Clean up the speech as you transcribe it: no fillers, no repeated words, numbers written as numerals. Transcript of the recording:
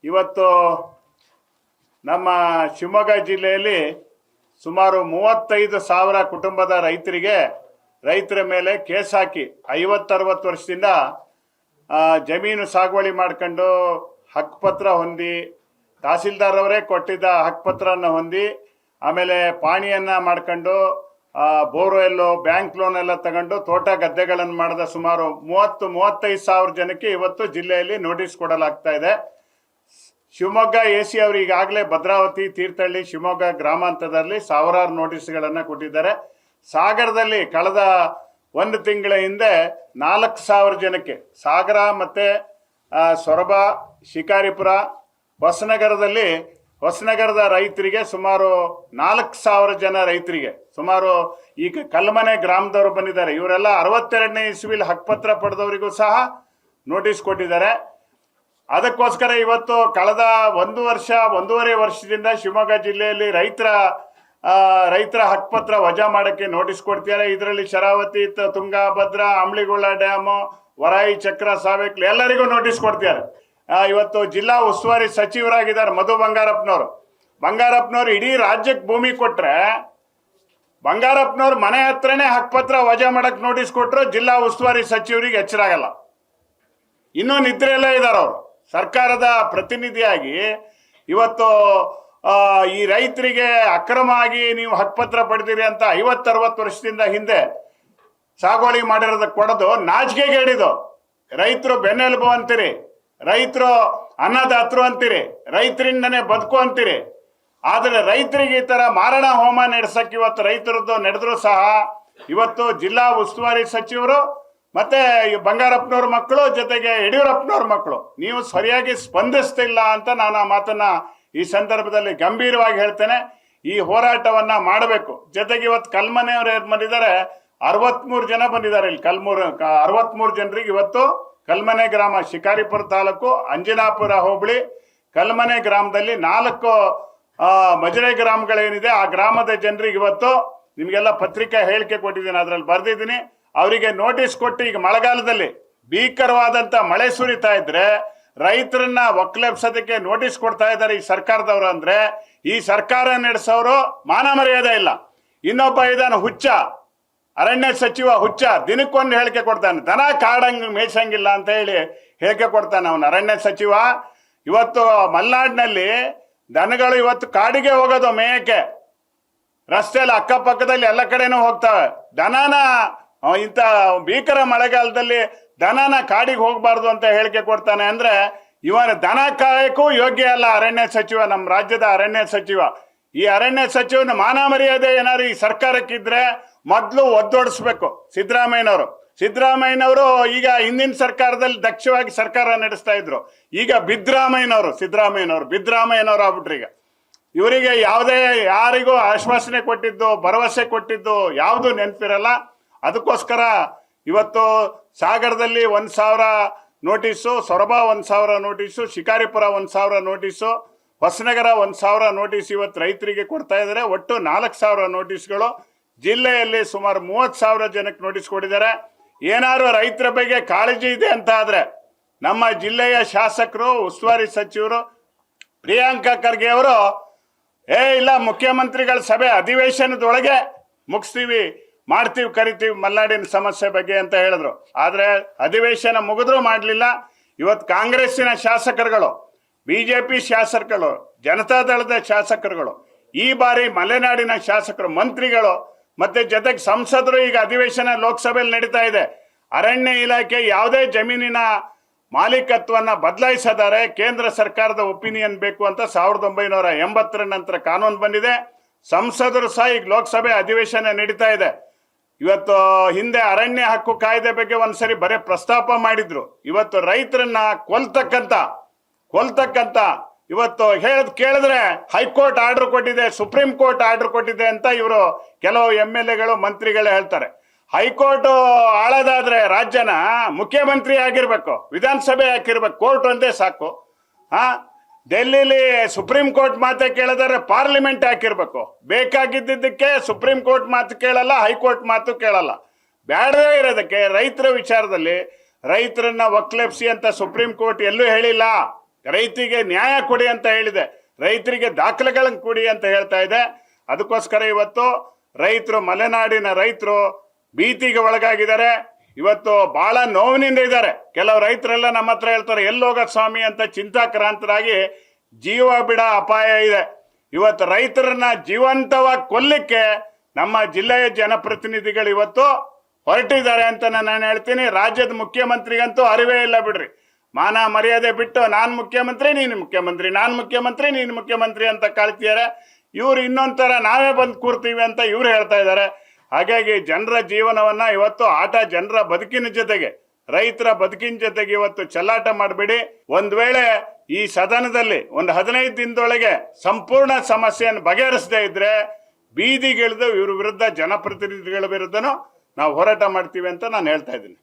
ಇವತ್ತು ನಮ್ಮ ಶಿವಮೊಗ್ಗ ಜಿಲ್ಲೆಯಲ್ಲಿ ಸುಮಾರು 35,000 ಕುಟುಂಬದ ರೈತರ ಮೇಲೆ ಕೇಸ್ ಹಾಕಿ 50-60 ವರ್ಷದಿಂದ ಜಮೀನು ಸಾಗುವಳಿ ಮಾಡ್ಕೊಂಡು ಹಕ್ಕುಪತ್ರ ಹೊಂದಿ ತಹಸೀಲ್ದಾರ್ ಅವರೇ ಕೊಟ್ಟಿದ್ದ ಹಕ್ಕುಪತ್ರನ ಹೊಂದಿ ಆಮೇಲೆ ಪಾಣಿಯನ್ನು ಮಾಡ್ಕೊಂಡು ಬೋರ್ವೆಲ್ಲು ಬ್ಯಾಂಕ್ ಲೋನ್ ಎಲ್ಲ ತಗೊಂಡು ತೋಟ ಗದ್ದೆಗಳನ್ನು ಮಾಡಿದ ಸುಮಾರು 30-35,000 ಜನಕ್ಕೆ ಇವತ್ತು ಜಿಲ್ಲೆಯಲ್ಲಿ ನೋಟಿಸ್ ಕೊಡಲಾಗ್ತಾ ಇದೆ. ಶಿವಮೊಗ್ಗ AC ಅವರು ಈಗಾಗಲೇ ಭದ್ರಾವತಿ, ತೀರ್ಥಹಳ್ಳಿ, ಶಿವಮೊಗ್ಗ ಗ್ರಾಮಾಂತರದಲ್ಲಿ ಸಾವಿರಾರು ನೋಟಿಸ್ಗಳನ್ನು ಕೊಟ್ಟಿದ್ದಾರೆ. ಸಾಗರದಲ್ಲಿ ಕಳೆದ 1 ತಿಂಗಳ ಹಿಂದೆ 4,000 ಜನಕ್ಕೆ, ಸಾಗರ ಮತ್ತು ಸೊರಬ, ಶಿಕಾರಿಪುರ, ಹೊಸನಗರದ ರೈತರಿಗೆ ಸುಮಾರು 4,000 ಜನ ರೈತರಿಗೆ, ಸುಮಾರು ಈಗ ಕಲ್ಮನೆ ಗ್ರಾಮದವರು ಬಂದಿದ್ದಾರೆ. ಇವರೆಲ್ಲ 62ನೇ ಇಸ್ವಿಲಿ ಹಕ್ಕುಪತ್ರ ಪಡೆದವರಿಗೂ ಸಹ ನೋಟಿಸ್ ಕೊಟ್ಟಿದ್ದಾರೆ. ಅದಕ್ಕೋಸ್ಕರ ಇವತ್ತು ಕಳೆದ 1-1.5 ವರ್ಷದಿಂದ ಶಿವಮೊಗ್ಗ ಜಿಲ್ಲೆಯಲ್ಲಿ ರೈತರ ಹಕ್ಕುಪತ್ರ ವಜಾ ಮಾಡೋಕ್ಕೆ ನೋಟಿಸ್ ಕೊಡ್ತಿದ್ದಾರೆ. ಇದರಲ್ಲಿ ಶರಾವತಿ, ತುಂಗಾ, ಭದ್ರಾ, ಅಂಬ್ಲಿಗೋಳ ಡ್ಯಾಮು, ವರಾಯಿ, ಚಕ್ರ, ಸಾವೇಕ್ಲು ಎಲ್ಲರಿಗೂ ನೋಟಿಸ್ ಕೊಡ್ತಿದ್ದಾರೆ. ಇವತ್ತು ಜಿಲ್ಲಾ ಉಸ್ತುವಾರಿ ಸಚಿವರಾಗಿದ್ದಾರೆ ಮಧು ಬಂಗಾರಪ್ಪನವರು ಇಡೀ ರಾಜ್ಯಕ್ಕೆ ಭೂಮಿ ಕೊಟ್ಟರೆ ಬಂಗಾರಪ್ಪನವ್ರು ಮನೆ ಹತ್ರನೇ ಹಕ್ಕುಪತ್ರ ವಜಾ ಮಾಡಕ್ಕೆ ನೋಟಿಸ್ ಕೊಟ್ಟರು. ಜಿಲ್ಲಾ ಉಸ್ತುವಾರಿ ಸಚಿವರಿಗೆ ಎಚ್ಚರ ಆಗಲ್ಲ. ಇನ್ನೂ ನಿದ್ರೆಯಲ್ಲೇ ಇದ್ದಾರೆ ಅವರು. ಸರ್ಕಾರದ ಪ್ರತಿನಿಧಿಯಾಗಿ ಇವತ್ತು ಈ ರೈತರಿಗೆ ಅಕ್ರಮವಾಗಿ ನೀವು ಹಕ್ಕುಪತ್ರ ಪಡೆದಿರಿ ಅಂತ 50-60 ವರ್ಷದಿಂದ ಹಿಂದೆ ಸಾಗುವಳಿ ಮಾಡಿರೋದಕ್ಕೆ ಕೊಡೋದು ನಾಚಿಕೆಗೆ ಹಿಡಿದು. ರೈತರು ಬೆನ್ನೆಲುಬು ಅಂತೀರಿ, ರೈತರು ಅನ್ನದಾತರು ಅಂತೀರಿ, ರೈತರಿಂದನೇ ಬದುಕು ಅಂತೀರಿ. ಆದರೆ ರೈತರಿಗೆ ಈ ಥರ ಮಾರಣ ಹೋಮ ನಡೆಸಕ್ಕೆ ಇವತ್ತು ರೈತರದ್ದು ನಡೆದ್ರು ಸಹ ಇವತ್ತು ಜಿಲ್ಲಾ ಉಸ್ತುವಾರಿ ಸಚಿವರು ಮತ್ತೆ ಬಂಗಾರಪ್ಪನವ್ರ ಮಕ್ಕಳು ಜೊತೆಗೆ ಯಡಿಯೂರಪ್ಪನವ್ರ ಮಕ್ಕಳು ನೀವು ಸರಿಯಾಗಿ ಸ್ಪಂದಿಸ್ತಿಲ್ಲ ಅಂತ ನಾನು ಆ ಮಾತನ್ನ ಈ ಸಂದರ್ಭದಲ್ಲಿ ಗಂಭೀರವಾಗಿ ಹೇಳ್ತೇನೆ. ಈ ಹೋರಾಟವನ್ನ ಮಾಡಬೇಕು. ಜೊತೆಗೆ ಇವತ್ತು ಕಲ್ಮನೆಯವರು ಏನು ಬಂದಿದ್ದಾರೆ, 63 ಜನ ಬಂದಿದ್ದಾರೆ. ಇಲ್ಲಿ 63 ಜನರಿಗೆ ಇವತ್ತು ಕಲ್ಮನೆ ಗ್ರಾಮ, ಶಿಕಾರಿಪುರ ತಾಲೂಕು, ಅಂಜನಾಪುರ ಹೋಬಳಿ, ಕಲ್ಮನೆ ಗ್ರಾಮದಲ್ಲಿ 4 ಮಜರೆ ಗ್ರಾಮಗಳೇನಿದೆ ಆ ಗ್ರಾಮದ ಜನರಿಗೆ ಇವತ್ತು ನಿಮಗೆಲ್ಲ ಪತ್ರಿಕಾ ಹೇಳಿಕೆ ಕೊಟ್ಟಿದ್ದೀನಿ, ಅದರಲ್ಲಿ ಬರೆದಿದ್ದೀನಿ. ಅವರಿಗೆ ನೋಟಿಸ್ ಕೊಟ್ಟು ಈಗ ಮಳೆಗಾಲದಲ್ಲಿ ಭೀಕರವಾದಂಥ ಮಳೆ ಸುರಿತಾ ಇದ್ರೆ ರೈತರನ್ನ ಒಕ್ಕಲೆಬ್ಸೋದಕ್ಕೆ ನೋಟಿಸ್ ಕೊಡ್ತಾ ಇದ್ದಾರೆ ಈ ಸರ್ಕಾರದವರು. ಅಂದ್ರೆ ಈ ಸರ್ಕಾರ ನಡೆಸೋರು ಮಾನ ಮರ್ಯಾದೆ ಇಲ್ಲ. ಇನ್ನೊಬ್ಬ ಇದಾನ ಹುಚ್ಚ, ಅರಣ್ಯ ಸಚಿವ ಹುಚ್ಚ, ದಿನಕ್ಕೊಂದು ಹೇಳಿಕೆ ಕೊಡ್ತಾನೆ. ದನ ಕಾಡಂಗ್ ಮೇಯ್ಸಂಗಿಲ್ಲ ಅಂತ ಹೇಳಿ ಹೇಳಿಕೆ ಕೊಡ್ತಾನೆ ಅವನು ಅರಣ್ಯ ಸಚಿವ. ಇವತ್ತು ಮಲೆನಾಡಿನಲ್ಲಿ ದನಗಳು ಇವತ್ತು ಕಾಡಿಗೆ ಹೋಗೋದು ಮೇಯಕ್ಕೆ, ರಸ್ತೆಯಲ್ಲಿ ಅಕ್ಕಪಕ್ಕದಲ್ಲಿ ಎಲ್ಲ ಕಡೆನೂ ಹೋಗ್ತವೆ. ದನನ ಇಂಥ ಭೀಕರ ಮಳೆಗಾಲದಲ್ಲಿ ದನನ ಕಾಡಿಗೆ ಹೋಗಬಾರ್ದು ಅಂತ ಹೇಳಿಕೆ ಕೊಡ್ತಾನೆ. ಅಂದ್ರೆ ಇವನ ದನ ಕಾಯಕ್ಕೂ ಯೋಗ್ಯ ಅಲ್ಲ ಅರಣ್ಯ ಸಚಿವ, ನಮ್ಮ ರಾಜ್ಯದ ಅರಣ್ಯ ಸಚಿವ. ಈ ಅರಣ್ಯ ಸಚಿವನ ಮಾನ ಮರ್ಯಾದೆ ಏನಾದ್ರು ಈ ಸರ್ಕಾರಕ್ಕಿದ್ರೆ ಮೊದಲು ಒದ್ದೊಡಿಸ್ಬೇಕು ಸಿದ್ದರಾಮಯ್ಯನವರು. ಈಗ ಹಿಂದಿನ ಸರ್ಕಾರದಲ್ಲಿ ದಕ್ಷವಾಗಿ ಸರ್ಕಾರ ನಡೆಸ್ತಾ ಇದ್ರು. ಈಗ ಸಿದ್ದರಾಮಯ್ಯನವರು ಆಗ್ಬಿಟ್ರು. ಈಗ ಇವರಿಗೆ ಯಾರಿಗೂ ಆಶ್ವಾಸನೆ ಕೊಟ್ಟಿದ್ದು, ಭರವಸೆ ಕೊಟ್ಟಿದ್ದು ಯಾವುದು ನೆನಪಿರಲ್ಲ. ಅದಕ್ಕೋಸ್ಕರ ಇವತ್ತು ಸಾಗರದಲ್ಲಿ 1,000 notice, Soraba 1,000 notice, Shikaripura 1,000 notice, Hosanagara 1,000 notice ಇವತ್ತು ರೈತರಿಗೆ ಕೊಡ್ತಾ ಇದ್ದಾರೆ. ಒಟ್ಟು 4,000 ನೋಟಿಸ್ಗಳು ಜಿಲ್ಲೆಯಲ್ಲಿ ಸುಮಾರು 30,000 ಜನಕ್ಕೆ ನೋಟಿಸ್ ಕೊಟ್ಟಿದ್ದಾರೆ. ಏನಾದ್ರು ರೈತರ ಬಗ್ಗೆ ಕಾಳಜಿ ಇದೆ ಅಂತ ಆದ್ರೆ ನಮ್ಮ ಜಿಲ್ಲೆಯ ಶಾಸಕರು, ಉಸ್ತುವಾರಿ ಸಚಿವರು ಪ್ರಿಯಾಂಕಾ ಖರ್ಗೆ ಅವರು ಇಲ್ಲ ಮುಖ್ಯಮಂತ್ರಿಗಳ ಸಭೆ ಅಧಿವೇಶನದೊಳಗೆ ಮುಗಿಸ್ತೀವಿ, ಕರಿತೀವಿ ಮಲೆನಾಡಿನ ಸಮಸ್ಯೆ ಬಗ್ಗೆ ಅಂತ ಹೇಳಿದ್ರು. ಆದರೆ ಅಧಿವೇಶನ ಮುಗಿದ್ರೂ ಮಾಡಲಿಲ್ಲ. ಇವತ್ತು ಕಾಂಗ್ರೆಸ್ಸಿನ ಶಾಸಕರುಗಳು, BJP ಶಾಸಕರುಗಳು, ಜನತಾದಳದ ಶಾಸಕರುಗಳು, ಈ ಬಾರಿ ಮಲೆನಾಡಿನ ಶಾಸಕರು, ಮಂತ್ರಿಗಳು ಮತ್ತೆ ಜೊತೆಗೆ ಸಂಸದರು ಈಗ ಅಧಿವೇಶನ ಲೋಕಸಭೆಯಲ್ಲಿ ನಡೀತಾ ಇದೆ. ಅರಣ್ಯ ಇಲಾಖೆ ಯಾವುದೇ ಜಮೀನಿನ ಮಾಲೀಕತ್ವವನ್ನು ಬದಲಾಯಿಸಿದ್ದಾರೆ. ಕೇಂದ್ರ ಸರ್ಕಾರದ ಒಪಿನಿಯನ್ ಬೇಕು ಅಂತ 1980 ನಂತರ ಕಾನೂನು ಬಂದಿದೆ. ಸಂಸದರು ಸಹ ಈಗ ಲೋಕಸಭೆ ಅಧಿವೇಶನ ನಡೀತಾ ಇದೆ. ಇವತ್ತು ಹಿಂದೆ ಅರಣ್ಯ ಹಕ್ಕು ಕಾಯ್ದೆ ಬಗ್ಗೆ ಒಂದ್ಸರಿ ಬರೀ ಪ್ರಸ್ತಾಪ ಮಾಡಿದ್ರು. ಇವತ್ತು ರೈತರನ್ನ ಕೊಲ್ತಕ್ಕಂತ ಇವತ್ತು ಕೇಳಿದ್ರೆ ಹೈಕೋರ್ಟ್ ಆರ್ಡರ್ ಕೊಟ್ಟಿದೆ, ಸುಪ್ರೀಂ ಕೋರ್ಟ್ ಆರ್ಡರ್ ಕೊಟ್ಟಿದೆ ಅಂತ ಇವರು ಕೆಲವು MLAಗಳು, ಮಂತ್ರಿಗಳು ಹೇಳ್ತಾರೆ. ಹೈಕೋರ್ಟ್ ಆಳೋದಾದ್ರೆ ರಾಜ್ಯನ ಮುಖ್ಯಮಂತ್ರಿ ಆಗಿರ್ಬೇಕು, ವಿಧಾನಸಭೆ ಹಾಕಿರ್ಬೇಕು, ಕೋರ್ಟ್ ಒಂದೇ ಸಾಕು. ಡೆಲ್ಲಿಲಿ ಸುಪ್ರೀಂ ಕೋರ್ಟ್ ಮಾತೆ ಕೇಳಿದರೆ ಪಾರ್ಲಿಮೆಂಟ್ ಹಾಕಿರ್ಬೇಕು. ಬೇಕಾಗಿದ್ದಕ್ಕೆ ಸುಪ್ರೀಂ ಕೋರ್ಟ್ ಮಾತು ಕೇಳಲ್ಲ, ಹೈಕೋರ್ಟ್ ಮಾತು ಕೇಳಲ್ಲ. ಬೇಡದೇ ಇರೋದಕ್ಕೆ ರೈತರ ವಿಚಾರದಲ್ಲಿ ರೈತರನ್ನ ಒಕ್ಕಲೆಬ್ಸಿ ಅಂತ ಸುಪ್ರೀಂ ಕೋರ್ಟ್ ಎಲ್ಲೂ ಹೇಳಿಲ್ಲ. ರೈತರಿಗೆ ನ್ಯಾಯ ಕೊಡಿ ಅಂತ ಹೇಳಿದೆ, ರೈತರಿಗೆ ದಾಖಲೆಗಳನ್ನು ಕೊಡಿ ಅಂತ ಹೇಳ್ತಾ ಇದೆ. ಅದಕ್ಕೋಸ್ಕರ ಇವತ್ತು ರೈತರು, ಮಲೆನಾಡಿನ ರೈತರು ಭೀತಿಗೆ ಒಳಗಾಗಿದ್ದಾರೆ. ಇವತ್ತು ಬಹಳ ನೋವಿನಿಂದ ಇದ್ದಾರೆ. ಕೆಲವು ರೈತರೆಲ್ಲ ನಮ್ಮ ಹತ್ರ ಹೇಳ್ತಾರೆ, ಎಲ್ಲೋಗ ಸ್ವಾಮಿ ಅಂತ ಚಿಂತಾಕ್ರಾಂತರಾಗಿ ಜೀವ ಬಿಡ ಅಪಾಯ ಇದೆ. ಇವತ್ತು ರೈತರನ್ನ ಜೀವಂತವಾಗಿ ಕೊಲ್ಲಿಕ್ಕೆ ನಮ್ಮ ಜಿಲ್ಲೆಯ ಜನಪ್ರತಿನಿಧಿಗಳು ಇವತ್ತು ಹೊರಟಿದ್ದಾರೆ ಅಂತ ನಾನು ಹೇಳ್ತೀನಿ. ರಾಜ್ಯದ ಮುಖ್ಯಮಂತ್ರಿಗಂತೂ ಅರಿವೇ ಇಲ್ಲ ಬಿಡ್ರಿ. ಮಾನ ಮರ್ಯಾದೆ ಬಿಟ್ಟು ನಾನು ಮುಖ್ಯಮಂತ್ರಿ, ನೀನು ಮುಖ್ಯಮಂತ್ರಿ, ನಾನು ಮುಖ್ಯಮಂತ್ರಿ, ನೀನು ಮುಖ್ಯಮಂತ್ರಿ ಅಂತ ಕಾಳ್ತಿದ್ದಾರೆ. ಇವ್ರು ಇನ್ನೊಂಥರ ನಾವೇ ಬಂದು ಕೂರ್ತೀವಿ ಅಂತ ಇವ್ರು ಹೇಳ್ತಾ ಇದ್ದಾರೆ. ಹಾಗಾಗಿ ಜನರ ಜೀವನವನ್ನ ಇವತ್ತು ಜನರ ಬದುಕಿನ ಜೊತೆಗೆ, ರೈತರ ಬದುಕಿನ ಜೊತೆಗೆ ಇವತ್ತು ಚೆಲ್ಲಾಟ ಮಾಡಬೇಡಿ. ಒಂದ್ ವೇಳೆ ಈ ಸದನದಲ್ಲಿ ಒಂದು 15 ದಿನದೊಳಗೆ ಸಂಪೂರ್ಣ ಸಮಸ್ಯೆಯನ್ನು ಬಗೆಹರಿಸದೇ ಇದ್ರೆ ಬೀದಿಗಿಳಿದು ಇವ್ರ ವಿರುದ್ಧ, ಜನಪ್ರತಿನಿಧಿಗಳ ವಿರುದ್ಧನೂ ನಾವು ಹೋರಾಟ ಮಾಡ್ತೀವಿ ಅಂತ ನಾನು ಹೇಳ್ತಾ ಇದ್ದೀನಿ.